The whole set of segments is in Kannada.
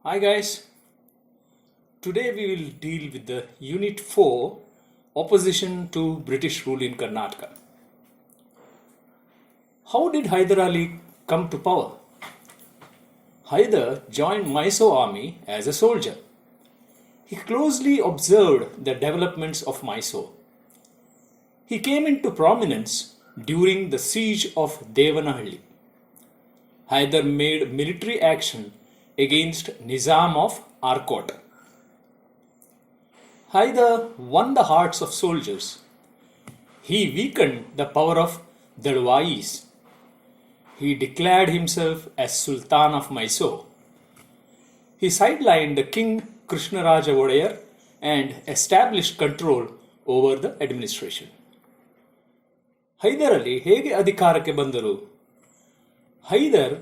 Hi guys, today we will deal with the Unit 4 Opposition to British rule in Karnataka. How did Hyder Ali come to power? Hyder joined Mysore army as a soldier. He closely observed the developments of Mysore. He came into prominence during the siege of Devanahalli. Hyder made military action against Nizam of Arcot. Hyder won the hearts of soldiers. He weakened the power of Dadwais. He declared himself as Sultan of Mysore. He sidelined the King Krishnaraja Wadayar and established control over the administration. Hyder Ali ಹೇಗೆ ಅಧಿಕಾರಕ್ಕೆ ಬಂದರು? ಹೈದರ್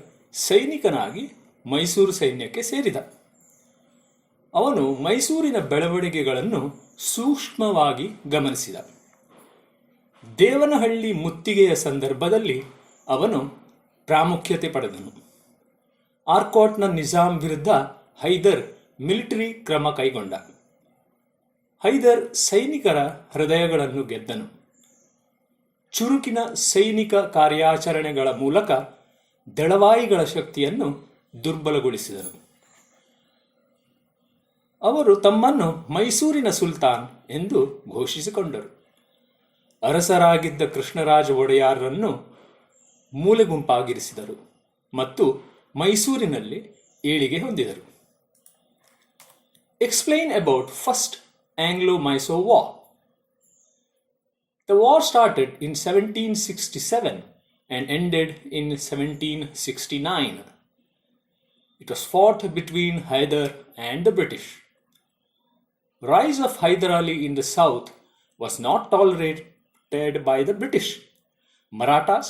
ಸೈನಿಕನಾಗಿ ಮೈಸೂರು ಸೈನ್ಯಕ್ಕೆ ಸೇರಿದ. ಅವನು ಮೈಸೂರಿನ ಬೆಳವಣಿಗೆಗಳನ್ನು ಸೂಕ್ಷ್ಮವಾಗಿ ಗಮನಿಸಿದ. ದೇವನಹಳ್ಳಿ ಮುತ್ತಿಗೆಯ ಸಂದರ್ಭದಲ್ಲಿ ಅವನು ಪ್ರಾಮುಖ್ಯತೆ ಪಡೆದನು. ಆರ್ಕಾಟ್ನ ನಿಜಾಂ ವಿರುದ್ಧ ಹೈದರ್ ಮಿಲಿಟರಿ ಕ್ರಮ ಕೈಗೊಂಡ. ಹೈದರ್ ಸೈನಿಕರ ಹೃದಯಗಳನ್ನು ಗೆದ್ದನು. ಚುರುಕಿನ ಸೈನಿಕ ಕಾರ್ಯಾಚರಣೆಗಳ ಮೂಲಕ ದಳವಾಯಿಗಳ ಶಕ್ತಿಯನ್ನು ದುರ್ಬಲಗೊಳಿಸಿದರು. ಅವರು ತಮ್ಮನ್ನು ಮೈಸೂರಿನ ಸುಲ್ತಾನ್ ಎಂದು ಘೋಷಿಸಿಕೊಂಡರು. ಅರಸರಾಗಿದ್ದ ಕೃಷ್ಣರಾಜ ಒಡೆಯರನ್ನು ಮೂಲೆಗುಂಪಾಗಿರಿಸಿದರು ಮತ್ತು ಮೈಸೂರಿನಲ್ಲಿ ಏಳಿಗೆ ಹೊಂದಿದರು. Explain about first ಆಂಗ್ಲೋ-ಮೈಸೂರ್ war. The war started in 1767 and ended in 1769. It was fought between Hyder and the British. Rise of Hyder Ali in the south was not tolerated by the British, Marathas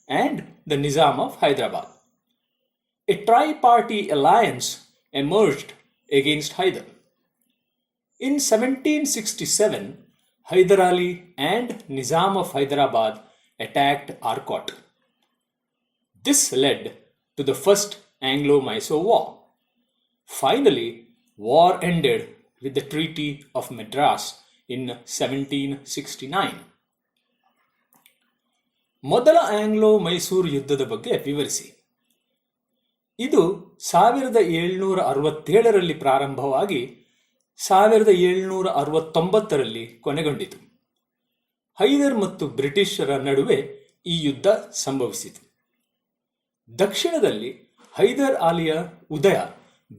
and the Nizam of Hyderabad. A tri-party alliance emerged against Hyder. In 1767, Hyder Ali and Nizam of Hyderabad attacked Arcot. This led to the First Anglo-Mysore War. Finally, war ended with the Treaty of Madras in 1769. ಮೊದಲ ಆಂಗ್ಲೋ-ಮೈಸೂರು ಯುದ್ಧದ ಬಗ್ಗೆ ವಿವರಿಸಿ. ಇದು 1767ರಲ್ಲಿ ಪ್ರಾರಂಭವಾಗಿ 1769ರಲ್ಲಿ ಕೊನೆಗೊಂಡಿತು. ಹೈದರ್ ಮತ್ತು ಬ್ರಿಟಿಷರ ನಡುವೆ ಈ ಯುದ್ಧ ಸಂಭವಿಸಿತು. ದಕ್ಷಿಣದಲ್ಲಿ ಹೈದರ್ ಅಲಿಯ ಉದಯ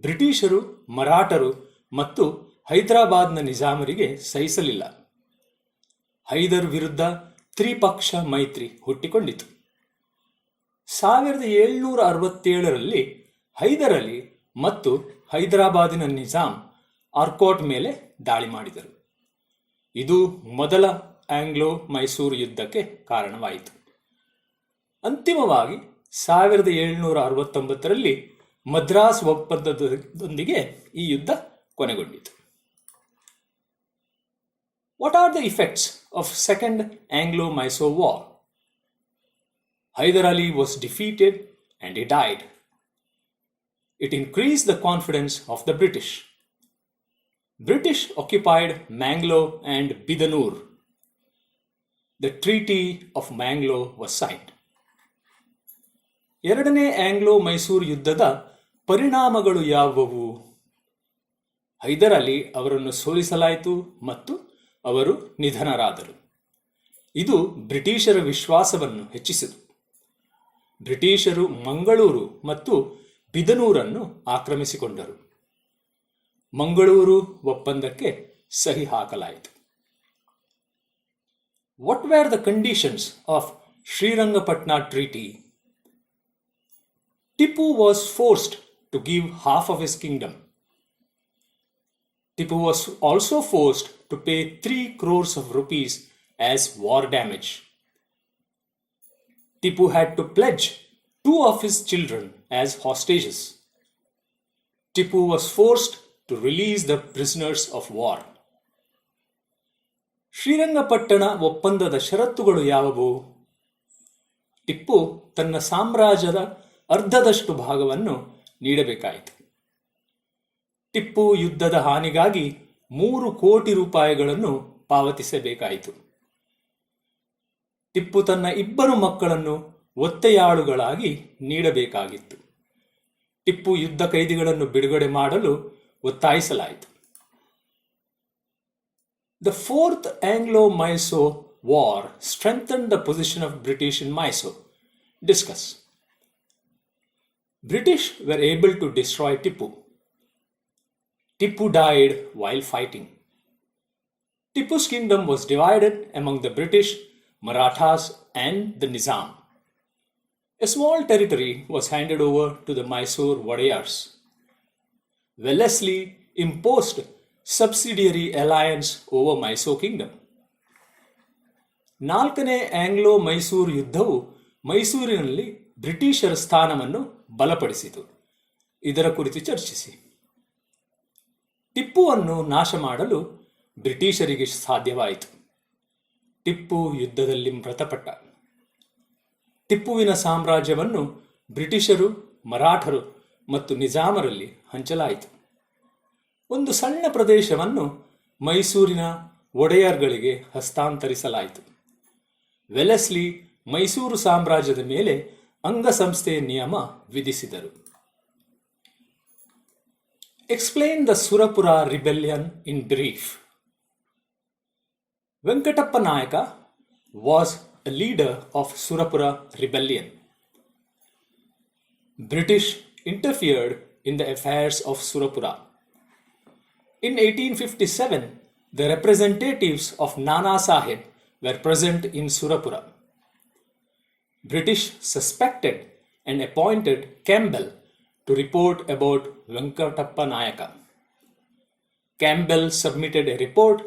ಬ್ರಿಟಿಷರು, ಮರಾಠರು ಮತ್ತು ಹೈದರಾಬಾದ್ನ ನಿಜಾಮರಿಗೆ ಸಹಿಸಲಿಲ್ಲ. ಹೈದರ್ ವಿರುದ್ಧ ತ್ರಿಪಕ್ಷ ಮೈತ್ರಿ ಹುಟ್ಟಿಕೊಂಡಿತು. 1767ರಲ್ಲಿ ಹೈದರ್ ಅಲಿ ಮತ್ತು ಹೈದರಾಬಾದಿನ ನಿಜಾಂ ಆರ್ಕಾಟ್ ಮೇಲೆ ದಾಳಿ ಮಾಡಿದರು. ಇದು ಮೊದಲ ಆಂಗ್ಲೋ-ಮೈಸೂರು ಯುದ್ಧಕ್ಕೆ ಕಾರಣವಾಯಿತು. ಅಂತಿಮವಾಗಿ 1769ರಲ್ಲಿ ಮದ್ರಾಸ್ ಒಪ್ಪಂದದೊಂದಿಗೆ ಈ ಯುದ್ಧ ಕೊನೆಗೊಂಡಿತು. What are the effects of second ಆಂಗ್ಲೋ-ಮೈಸೂರ್ war? Hyder Ali was defeated and he died. It increased the confidence of the British. British occupied Mangalore and Bidanur. The Treaty of Mangalore was signed. ಎರಡನೇ ಆಂಗ್ಲೋ-ಮೈಸೂರು ಯುದ್ಧದ ಪರಿಣಾಮಗಳು ಯಾವುವು? ಹೈದರ್ ಅಲಿ ಅವರನ್ನು ಸೋಲಿಸಲಾಯಿತು ಮತ್ತು ಅವರು ನಿಧನರಾದರು. ಇದು ಬ್ರಿಟಿಷರ ವಿಶ್ವಾಸವನ್ನು ಹೆಚ್ಚಿಸಿತು. ಬ್ರಿಟಿಷರು ಮಂಗಳೂರು ಮತ್ತು ಬಿದನೂರನ್ನು ಆಕ್ರಮಿಸಿಕೊಂಡರು. ಮಂಗಳೂರು ಒಪ್ಪಂದಕ್ಕೆ ಸಹಿ ಹಾಕಲಾಯಿತು. What were the conditions of Srirangapatna Treaty? Tipu was forced to give half of his kingdom. Tipu was also forced to pay 3 crores of rupees as war damage. Tipu had to pledge 2 of his children as hostages. Tipu was forced to release the prisoners of war. Srirangapatna ಒಪ್ಪಂದದ ಷರತ್ತುಗಳು ಯಾವುವು? ಟಿಪ್ಪು ತನ್ನ ಸಾಮ್ರಾಜ್ಯದ ಅರ್ಧದಷ್ಟು ಭಾಗವನ್ನು ನೀಡಬೇಕಾಯಿತು. ಟಿಪ್ಪು ಯುದ್ಧದ ಹಾನಿಗಾಗಿ 3 ಕೋಟಿ ರೂಪಾಯಿಗಳನ್ನು ಪಾವತಿಸಬೇಕಾಯಿತು. ಟಿಪ್ಪು ತನ್ನ 2 ಮಕ್ಕಳನ್ನು ಒತ್ತೆಯಾಳುಗಳಾಗಿ ನೀಡಬೇಕಾಗಿತ್ತು. ಟಿಪ್ಪು ಯುದ್ಧ ಕೈದಿಗಳನ್ನು ಬಿಡುಗಡೆ ಮಾಡಲು ಒತ್ತಾಯಿಸಲಾಯಿತು. The Fourth Anglo-Mysore War strengthened the position of British in Mysore. Discuss. British were able to destroy Tipu. Tipu died while fighting. Tipu's kingdom was divided among the British, Marathas and the Nizam. A small territory was handed over to the Mysore Wadiyars. Wellesley imposed subsidiary alliance over Mysore kingdom. 4ನೇ ಆಂಗ್ಲೋ ಮೈಸೂರು ಯುದ್ಧವು ಮೈಸೂರಿನಲ್ಲಿ ಬ್ರಿಟಿಷರ ಸ್ಥಾನವನ್ನು ಬಲಪಡಿಸಿತು. ಇದರ ಕುರಿತು ಚರ್ಚಿಸಿ. ಟಿಪ್ಪುವನ್ನು ನಾಶ ಮಾಡಲು ಬ್ರಿಟಿಷರಿಗೆ ಸಾಧ್ಯವಾಯಿತು. ಟಿಪ್ಪು ಯುದ್ಧದಲ್ಲಿ ಮೃತಪಟ್ಟ. ಟಿಪ್ಪುವಿನ ಸಾಮ್ರಾಜ್ಯವನ್ನು ಬ್ರಿಟಿಷರು, ಮರಾಠರು ಮತ್ತು ನಿಜಾಮರಲ್ಲಿ ಹಂಚಲಾಯಿತು. ಒಂದು ಸಣ್ಣ ಪ್ರದೇಶವನ್ನು ಮೈಸೂರಿನ ಒಡೆಯರ್ಗಳಿಗೆ ಹಸ್ತಾಂತರಿಸಲಾಯಿತು. ವೆಲೆಸ್ಲಿ ಮೈಸೂರು ಸಾಮ್ರಾಜ್ಯದ ಮೇಲೆ ಅಂಗಸಂಸ್ಥೆಯ ನಿಯಮ ವಿಧಿಸಿದರು. Explain the Surapura rebellion in brief. Venkatappa Nayaka was a leader of Surapura rebellion. British interfered in the affairs of Surapura. In 1857, the representatives of Nana Sahib were present in Surapura. British suspected and appointed Campbell to report about Venkatappa Nayaka. Campbell submitted a report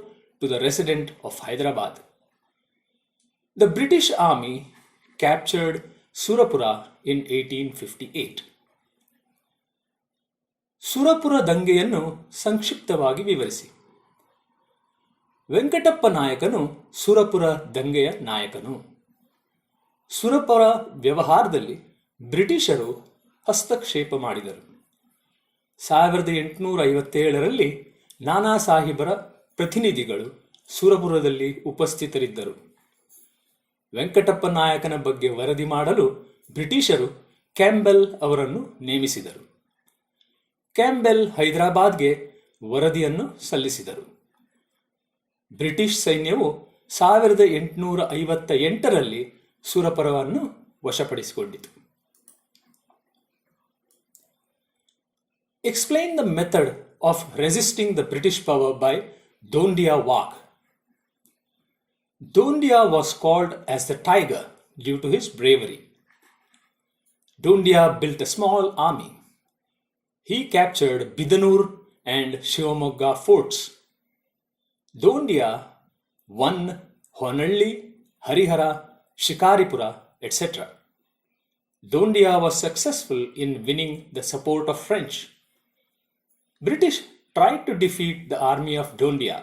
to the resident of Hyderabad. The British army captured Surapura in 1858. Surapura ದಂಗೆಯನ್ನು ಸಂಕ್ಷಿಪ್ತವಾಗಿ ವಿವರಿಸಿ. ವೆಂಕಟಪ್ಪ ನಾಯಕನು ಸುರಪುರ ದಂಗೆಯ ನಾಯಕನು. ಸುರಪುರ ವ್ಯವಹಾರದಲ್ಲಿ ಬ್ರಿಟಿಷರು ಹಸ್ತಕ್ಷೇಪ ಮಾಡಿದರು. 1857ರಲ್ಲಿ ನಾನಾ ಸಾಹೇಬರ ಪ್ರತಿನಿಧಿಗಳು ಸುರಪುರದಲ್ಲಿ ಉಪಸ್ಥಿತರಿದ್ದರು. ವೆಂಕಟಪ್ಪ ನಾಯಕನ ಬಗ್ಗೆ ವರದಿ ಮಾಡಲು ಬ್ರಿಟಿಷರು ಕ್ಯಾಂಬೆಲ್ ಅವರನ್ನು ನೇಮಿಸಿದರು. ಕ್ಯಾಂಬೆಲ್ ಹೈದರಾಬಾದ್ಗೆ ವರದಿಯನ್ನು ಸಲ್ಲಿಸಿದರು. ಬ್ರಿಟಿಷ್ ಸೈನ್ಯವು 1858ರಲ್ಲಿ ಸುರಪುರವನ್ನು ವಶಪಡಿಸಿಕೊಂಡಿತು. Explain the method of resisting the British power by Dondia Wagh. Dondia was called as the Tiger due to his bravery. Dondia built a small army. He captured Bidanur and Shivamogga forts. Dondia won Honalli, Harihara, Shikaripura, etc. Dondia was successful in winning the support of French. British tried to defeat the army of Dondia.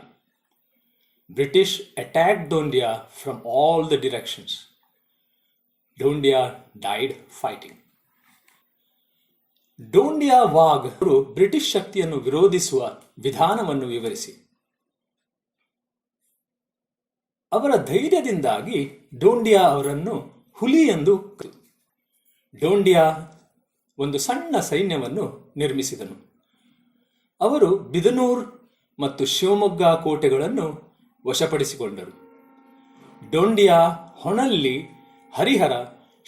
British attacked Dondia from all the directions. Dondia died fighting. ಡೋಂಡಿಯಾ ವಾಗ್ ಅವರು ಬ್ರಿಟಿಷ್ ಶಕ್ತಿಯನ್ನು ವಿರೋಧಿಸುವ ವಿಧಾನವನ್ನು ವಿವರಿಸಿ. ಅವರ ಧೈರ್ಯದಿಂದಾಗಿ ಡೋಂಡಿಯಾ ಅವರನ್ನು ಹುಲಿ ಎಂದು ಡೋಂಡಿಯಾ ಒಂದು ಸಣ್ಣ ಸೈನ್ಯವನ್ನು ನಿರ್ಮಿಸಿದನು. ಅವರು ಬಿದನೂರ್ ಮತ್ತು ಶಿವಮೊಗ್ಗ ಕೋಟೆಗಳನ್ನು ವಶಪಡಿಸಿಕೊಂಡರು. ಡೋಂಡಿಯಾ ಹೊನಲ್ಲಿ, ಹರಿಹರ,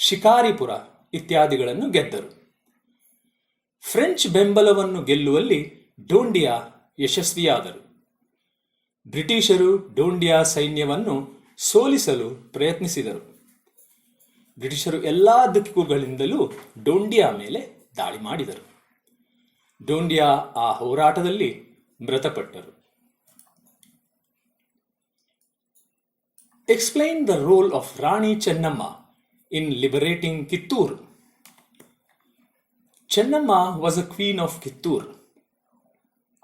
ಶಿಕಾರಿಪುರ ಇತ್ಯಾದಿಗಳನ್ನು ಗೆದ್ದರು. ಫ್ರೆಂಚ್ ಬೆಂಬಲವನ್ನು ಗೆಲ್ಲುವಲ್ಲಿ ಡೋಂಡಿಯಾ ಯಶಸ್ವಿಯಾದರು. ಬ್ರಿಟಿಷರು ಡೋಂಡಿಯಾ ಸೈನ್ಯವನ್ನು ಸೋಲಿಸಲು ಪ್ರಯತ್ನಿಸಿದರು. ಬ್ರಿಟಿಷರು ಎಲ್ಲಾ ದಿಕ್ಕುಗಳಿಂದಲೂ ಡೋಂಡಿಯಾ ಮೇಲೆ ದಾಳಿ ಮಾಡಿದರು. ಡೋಂಡಿಯಾ ಆ ಹೋರಾಟದಲ್ಲಿ ಮೃತಪಟ್ಟರು. Explain the role of Rani Chennamma in liberating Kittur. Chennamma was a queen of Kittur.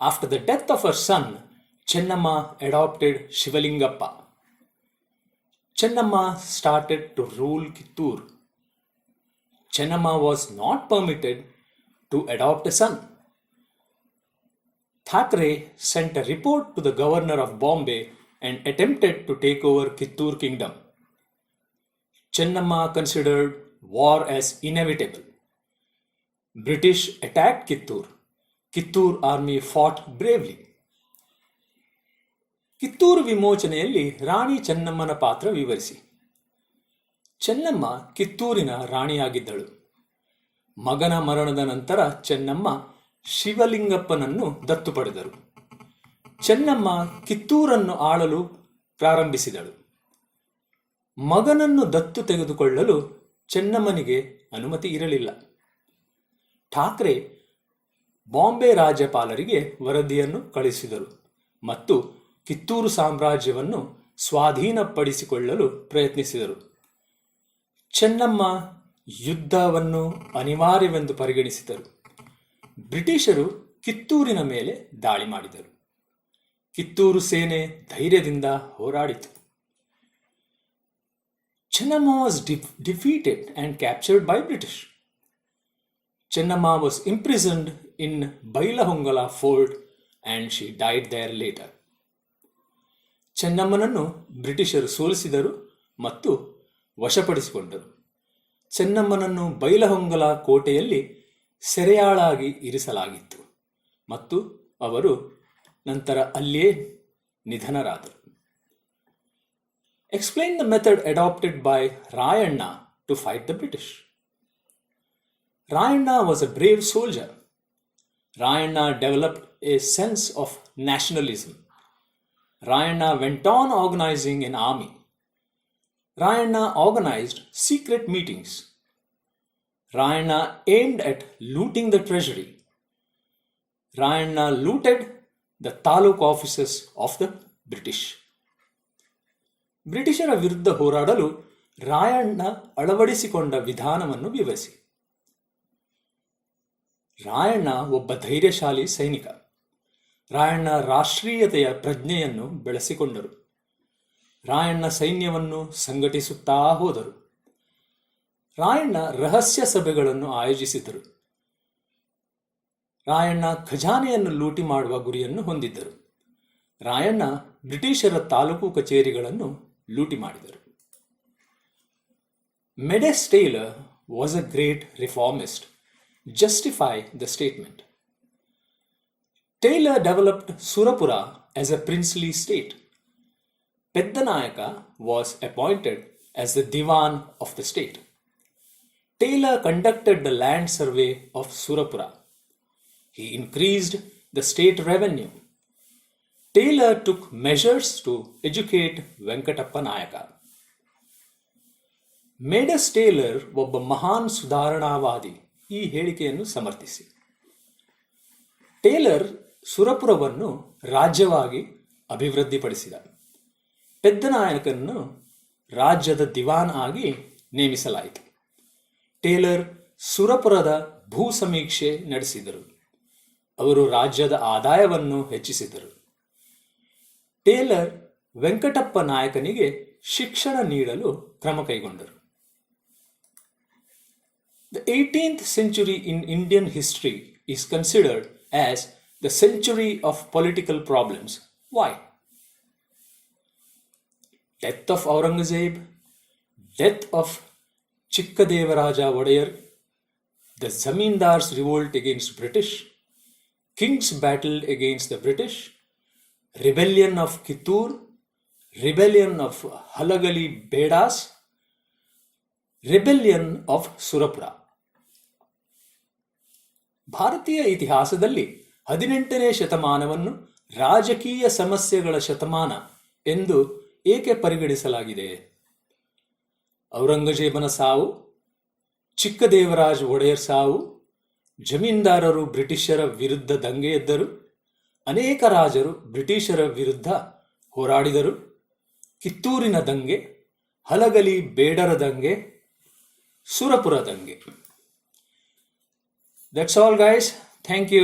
After the death of her son, Chennamma adopted Shivalingappa. Chennamma started to rule Kittur. Chennamma was not permitted to adopt a son. Thackeray sent a report to the governor of Bombay and attempted to take over Kittur kingdom. Chennamma considered war as inevitable. British attacked Kittur. Kittur army fought bravely. Kittur ವಿಮೋಚನೆಯಲ್ಲಿ ರಾಣಿ ಚೆನ್ನಮ್ಮನ ಪಾತ್ರ ವಿವರಿಸಿ. ಚೆನ್ನಮ್ಮ ಕಿತ್ತೂರಿನ ರಾಣಿಯಾಗಿದ್ದಳು. ಮಗನ ಮರಣದ ನಂತರ ಚೆನ್ನಮ್ಮ ಶಿವಲಿಂಗಪ್ಪನನ್ನು ದತ್ತು ಪಡೆದರು. ಚೆನ್ನಮ್ಮ ಕಿತ್ತೂರನ್ನು ಆಳಲು ಪ್ರಾರಂಭಿಸಿದಳು. ಮಗನನ್ನು ದತ್ತು ತೆಗೆದುಕೊಳ್ಳಲು ಚೆನ್ನಮ್ಮನಿಗೆ ಅನುಮತಿ ಇರಲಿಲ್ಲ. ಠಾಕ್ರೆ ಬಾಂಬೆ ರಾಜ್ಯಪಾಲರಿಗೆ ವರದಿಯನ್ನು ಕಳಿಸಿದರು ಮತ್ತು ಕಿತ್ತೂರು ಸಾಮ್ರಾಜ್ಯವನ್ನು ಸ್ವಾಧೀನಪಡಿಸಿಕೊಳ್ಳಲು ಪ್ರಯತ್ನಿಸಿದರು. ಚೆನ್ನಮ್ಮ ಯುದ್ಧವನ್ನು ಅನಿವಾರ್ಯವೆಂದು ಪರಿಗಣಿಸಿದರು. ಬ್ರಿಟಿಷರು ಕಿತ್ತೂರಿನ ಮೇಲೆ ದಾಳಿ ಮಾಡಿದರು. ಕಿತ್ತೂರು ಸೇನೆ ಧೈರ್ಯದಿಂದ ಹೋರಾಡಿತು. Chennamma was defeated and captured by British. Chennamma was imprisoned in Bailahongala fort and she died there later. ಚೆನ್ನಮ್ಮನನ್ನು ಬ್ರಿಟಿಷರು ಸೋಲಿಸಿದರು ಮತ್ತು ವಶಪಡಿಸಿಕೊಂಡರು. ಚೆನ್ನಮ್ಮನನ್ನು ಬೈಲಹೊಂಗಲ ಕೋಟೆಯಲ್ಲಿ ಸೆರೆಯಾಳಾಗಿ ಇರಿಸಲಾಗಿತ್ತು ಮತ್ತು ಅವರು ನಂತರ ಅಲ್ಲಿಯೇ ನಿಧನರಾದರು. Explain the method adopted by Rayanna to fight the British. Rayanna was a brave soldier. Rayanna developed a sense of nationalism. Rayanna went on organizing an army. Rayanna organized secret meetings. Rayanna aimed at looting the treasury. Rayanna looted the taluk offices of the British. ಬ್ರಿಟಿಷರ ವಿರುದ್ಧ ಹೋರಾಡಲು ರಾಯಣ್ಣ ಅಳವಡಿಸಿಕೊಂಡ ವಿಧಾನವನ್ನು ವಿವರಿಸಿ. ರಾಯಣ್ಣ ಒಬ್ಬ ಧೈರ್ಯಶಾಲಿ ಸೈನಿಕ. ರಾಯಣ್ಣ ರಾಷ್ಟ್ರೀಯತೆಯ ಪ್ರಜ್ಞೆಯನ್ನು ಬೆಳೆಸಿಕೊಂಡರು. ರಾಯಣ್ಣ ಸೈನ್ಯವನ್ನು ಸಂಘಟಿಸುತ್ತಾ ಹೋದರು. ರಾಯಣ್ಣ ರಹಸ್ಯ ಸಭೆಗಳನ್ನು ಆಯೋಜಿಸಿದರು. ರಾಯಣ್ಣ ಖಜಾನೆಯನ್ನು ಲೂಟಿ ಮಾಡುವ ಗುರಿಯನ್ನು ಹೊಂದಿದ್ದರು. ರಾಯಣ್ಣ ಬ್ರಿಟಿಷರ ತಾಲೂಕು ಕಚೇರಿಗಳನ್ನು ಲೂಟಿ ಮಾಡಿದರು. Meadows Taylor was a great reformist. Justify the statement. Taylor developed Surapura as a princely state. Peddanayaka was appointed as the Diwan of the state. Taylor conducted the land survey of Surapura. He increased the state revenue. Taylor took measures to educate Venkatappa Nayaka. Meadows Taylor ಒಬ್ಬ ಮಹಾನ್ ಸುಧಾರಣಾವಾದಿ. ಈ ಹೇಳಿಕೆಯನ್ನು ಸಮರ್ಥಿಸಿ. ಟೇಲರ್ ಸುರಪುರವನ್ನು ರಾಜ್ಯವಾಗಿ ಅಭಿವೃದ್ಧಿಪಡಿಸಿದ. ಪೆದ್ದನಾಯಕನನ್ನು ರಾಜ್ಯದ ದಿವಾನ್ ಆಗಿ ನೇಮಿಸಲಾಯಿತು. ಟೇಲರ್ ಸುರಪುರದ ಭೂ ಸಮೀಕ್ಷೆ ನಡೆಸಿದರು. ಅವರು ರಾಜ್ಯದ ಆದಾಯವನ್ನು ಹೆಚ್ಚಿಸಿದರು. ಟೇಲರ್ ವೆಂಕಟಪ್ಪ ನಾಯಕನಿಗೆ ಶಿಕ್ಷಣ ನೀಡಲು ಕ್ರಮ ಕೈಗೊಂಡರು. The 18th century in Indian history is considered as the century of political problems. Why? Death of Aurangzeb, death of Chikkadevaraja Wadayar, the Zamindars' revolt against British, kings battled against the British, rebellion of Kittur, rebellion of Halagali Bedas, rebellion of Surapura. ಭಾರತೀಯ ಇತಿಹಾಸದಲ್ಲಿ 18ನೇ ಶತಮಾನವನ್ನು ರಾಜಕೀಯ ಸಮಸ್ಯೆಗಳ ಶತಮಾನ ಎಂದು ಏಕೆ ಪರಿಗಣಿಸಲಾಗಿದೆ? ಔರಂಗಜೇಬನ ಸಾವು, ಚಿಕ್ಕದೇವರಾಜ ಒಡೆಯರ್ ಸಾವು, ಜಮೀನ್ದಾರರು ಬ್ರಿಟಿಷರ ವಿರುದ್ಧ ದಂಗೆ ಎದ್ದರು, ಅನೇಕ ರಾಜರು ಬ್ರಿಟಿಷರ ವಿರುದ್ಧ ಹೋರಾಡಿದರು, ಕಿತ್ತೂರಿನ ದಂಗೆ, ಹಲಗಲಿ ಬೇಡರ ದಂಗೆ, ಸುರಪುರ ದಂಗೆ. That's all, guys. Thank you.